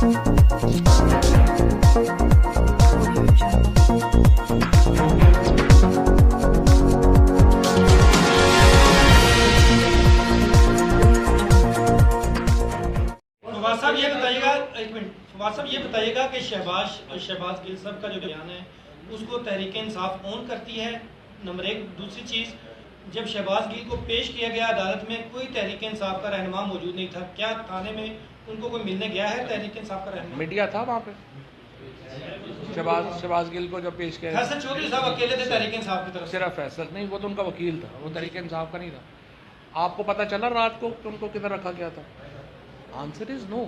साहब ये बताइएगा, एक मिनट फवाद साहब ये बताइएगा कि शहबाज गिल साहब का जो बयान है उसको तहरीक इंसाफ ऑन करती है, नंबर एक। दूसरी चीज़, जब शहबाज गिल को पेश किया गया अदालत में कोई तहरीक इंसाफ का रहनुमा मौजूद नहीं था, क्या थाने में उनको कोई मिलने गया है तहरीक इंसाफ का रहनुमा? मीडिया था वहाँ पे शहबाज गिल को जब पेश किया। फैसल चौधरी साहब अकेले थे तहरीक इंसाफ की तरफ? सिर्फ फैसल नहीं, वो तो उनका वकील था, वो तहरीक इंसाफ का नहीं था। आपको पता चला रात को कि उनको किधर रखा गया था? आंसर इज नो,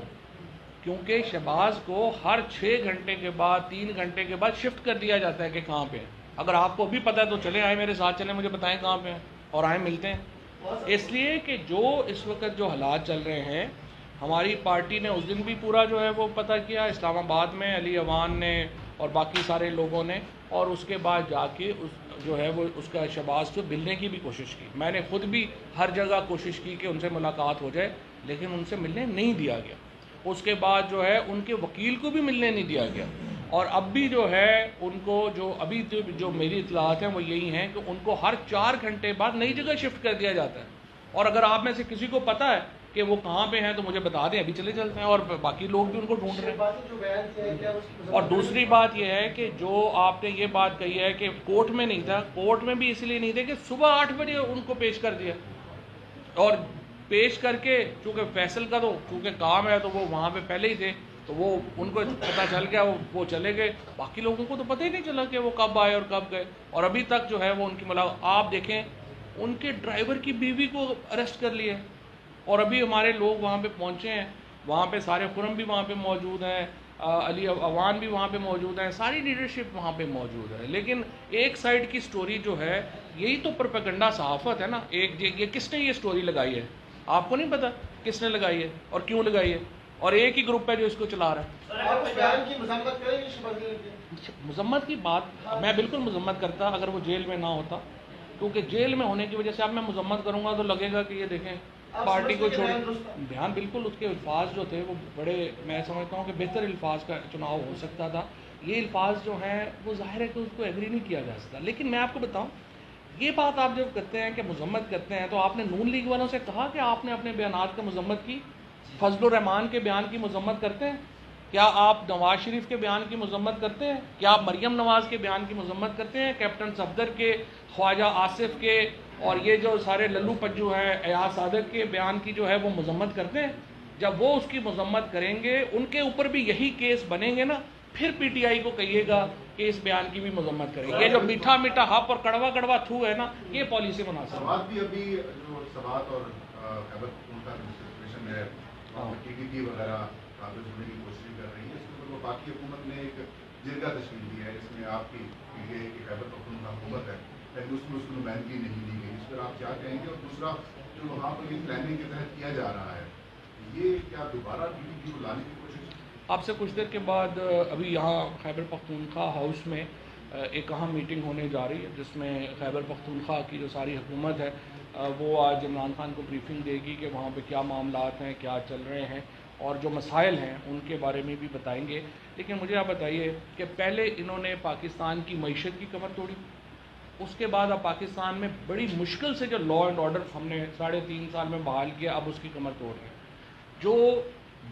क्योंकि शहबाज को हर 6 घंटे के बाद 3 घंटे के बाद शिफ्ट कर दिया जाता है कि कहाँ पे है। अगर आपको भी पता है तो चले आए मेरे साथ, चले मुझे बताएं कहाँ पे हैं और आए मिलते हैं। इसलिए कि जो इस वक्त जो हालात चल रहे हैं, हमारी पार्टी ने उस दिन भी पूरा जो है वो पता किया इस्लामाबाद में, अली अवान ने और बाकी सारे लोगों ने, और उसके बाद जाके जो है वो उसका शहबाज से मिलने की भी कोशिश की। मैंने खुद भी हर जगह कोशिश की कि उनसे मुलाकात हो जाए, लेकिन उनसे मिलने नहीं दिया गया। उसके बाद जो है उनके वकील को भी मिलने नहीं दिया गया, और अब भी जो है उनको जो मेरी इत्तलात हैं वो यही हैं कि उनको हर 4 घंटे बाद नई जगह शिफ्ट कर दिया जाता है। और अगर आप में से किसी को पता है कि वो कहाँ पे हैं तो मुझे बता दें, अभी चले चलते हैं, और बाकी लोग भी उनको ढूंढ रहे हैं। और दूसरी बात यह है कि जो आपने ये बात कही है कि कोर्ट में नहीं था, कोर्ट में भी इसलिए नहीं थे कि सुबह 8 बजे उनको पेश कर दिया, और पेश करके चूँकि फैसल का तो चूँकि काम है तो वो वहाँ पे पहले ही थे, तो वो उनको पता चल गया, वो चले गए। बाकी लोगों को तो पता ही नहीं चला कि वो कब आए और कब गए, और अभी तक जो है वो उनकी मुलाकात। आप देखें उनके ड्राइवर की बीवी को अरेस्ट कर लिया, और अभी हमारे लोग वहाँ पे पहुँचे हैं, वहाँ पे सारे खुरम भी वहाँ पे मौजूद हैं, अली अवान भी वहाँ पे मौजूद हैं, सारी लीडरशिप वहाँ पे मौजूद है। लेकिन एक साइड की स्टोरी जो है, यही तो प्रोपेगेंडा सहाफ़त है ना। ये किसने ये स्टोरी लगाई है? आपको नहीं पता किसने लगाई है और क्यों लगाई है, और एक ही ग्रुप है जो इसको चला रहा है। मजम्मत की बात मैं बिल्कुल मजम्मत करता अगर वो जेल में ना होता, क्योंकि जेल में होने की वजह से अब मैं मजम्मत करूंगा तो लगेगा कि ये देखें पार्टी को छोड़। बयान बिल्कुल, उसके अल्फाज जो थे वो बड़े, मैं समझता हूँ कि बेहतर अल्फाज का चुनाव हो सकता था। ये अल्फाज जो हैं वो जाहिर है कि उसको एग्री नहीं किया जा सकता। लेकिन मैं आपको बताऊँ, ये बात आप जब करते हैं कि मजम्मत करते हैं, तो आपने नून लीग वालों से कहा कि आपने अपने बयानात की मजम्मत की? फजलुर रहमान के बयान की मजम्मत करते हैं? क्या आप नवाज शरीफ के बयान की मजम्मत करते हैं? क्या आप मरियम नवाज के बयान की मजम्मत करते हैं? कैप्टन सफदर के, ख्वाजा आसिफ के, और ये जो सारे लल्लू पज्जू हैं एयाज सादक के बयान की जो है वो मजम्मत करते हैं? जब वो उसकी मजम्मत करेंगे, उनके ऊपर भी यही केस बनेंगे ना, फिर पीटीआई को कहिएगा कि इस बयान की भी मजम्मत करेंगे। ये जो मीठा मीठा हप और कड़वा कड़वा थू है ना, ये पॉलिसी मुनासिब है। टीडीपी वगैरह जुड़ने की कोशिश कर रही है, इसके ऊपर बाकी हुकूमत ने एक जिरगा तश्कील दी है, इसमें आपकी पीटीआई की खैबर पख्तूनख्वा हुकूमत है, लेकिन उसमें उसको नुमाइंदगी नहीं दी गई। इस पर आप क्या कहेंगे? और दूसरा, जो वहाँ पर ये प्लानिंग के तहत किया जा रहा है, ये क्या दोबारा टीडीपी को लाने की कोशिश? आपसे कुछ देर के बाद अभी यहाँ खैबर पख्तूनख्वा हाउस में एक अहम मीटिंग होने जा रही है, जिसमें खैबर पख्तूनख्वा की जो सारी हुकूमत है वो आज इमरान खान को ब्रीफिंग देगी कि वहाँ पे क्या मामलात हैं, क्या चल रहे हैं, और जो मसाइल हैं उनके बारे में भी बताएंगे। लेकिन मुझे आप बताइए कि पहले इन्होंने पाकिस्तान की मईशत की कमर तोड़ी, उसके बाद अब पाकिस्तान में बड़ी मुश्किल से जो लॉ एंड ऑर्डर हमने 3.5 साल में बहाल किया, अब उसकी कमर तोड़ रहे हैं। जो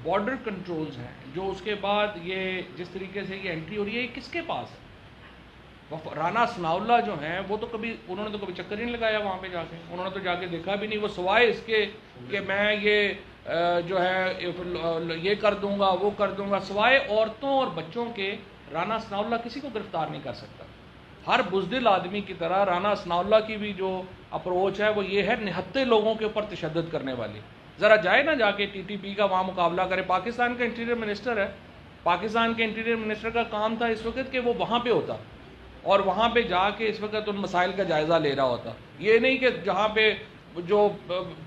बॉर्डर कंट्रोल्स हैं, जो उसके बाद ये जिस तरीके से ये एंट्री हो रही है, ये किसके पास है? राना सनाउल्लाह जो हैं वो तो उन्होंने तो कभी चक्कर ही नहीं लगाया वहाँ पे जाके, उन्होंने तो जाके देखा भी नहीं। वो सिवाय इसके कि मैं ये जो है ये कर दूंगा वो कर दूंगा, सिवाय औरतों और बच्चों के राना सनाउल्लाह किसी को गिरफ्तार नहीं कर सकता। हर बुज़दिल आदमी की तरह राना सनाउल्लाह की भी जो अप्रोच है वो ये है निहत्ते लोगों के ऊपर तशद्दुद करने वाली। ज़रा जाए ना जाके टीटीपी का वहाँ मुकाबला करे। पाकिस्तान का इंटीरियर मिनिस्टर है, पाकिस्तान के इंटीरियर मिनिस्टर का काम था इस वक्त कि वो वहाँ पे होता और वहाँ पे जाके इस वक्त उन मसाइल का जायज़ा ले रहा होता। ये नहीं कि जहाँ पे जो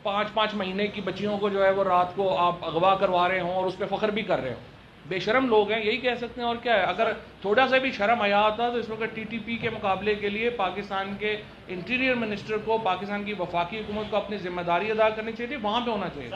5-5 महीने की बच्चियों को जो है वो रात को आप अगवा करवा रहे हों और उस पर फ़ख्र भी कर रहे हो। बेशरम लोग हैं, यही कह सकते हैं। और क्या है, अगर थोड़ा सा भी शर्म आया होता तो इस वक्त टीटीपी के मुकाबले के लिए पाकिस्तान के इंटीरियर मिनिस्टर को, पाकिस्तान की वफाकी हुकूमत को अपनी जिम्मेदारी अदा करनी चाहिए, वहाँ पे होना चाहिए।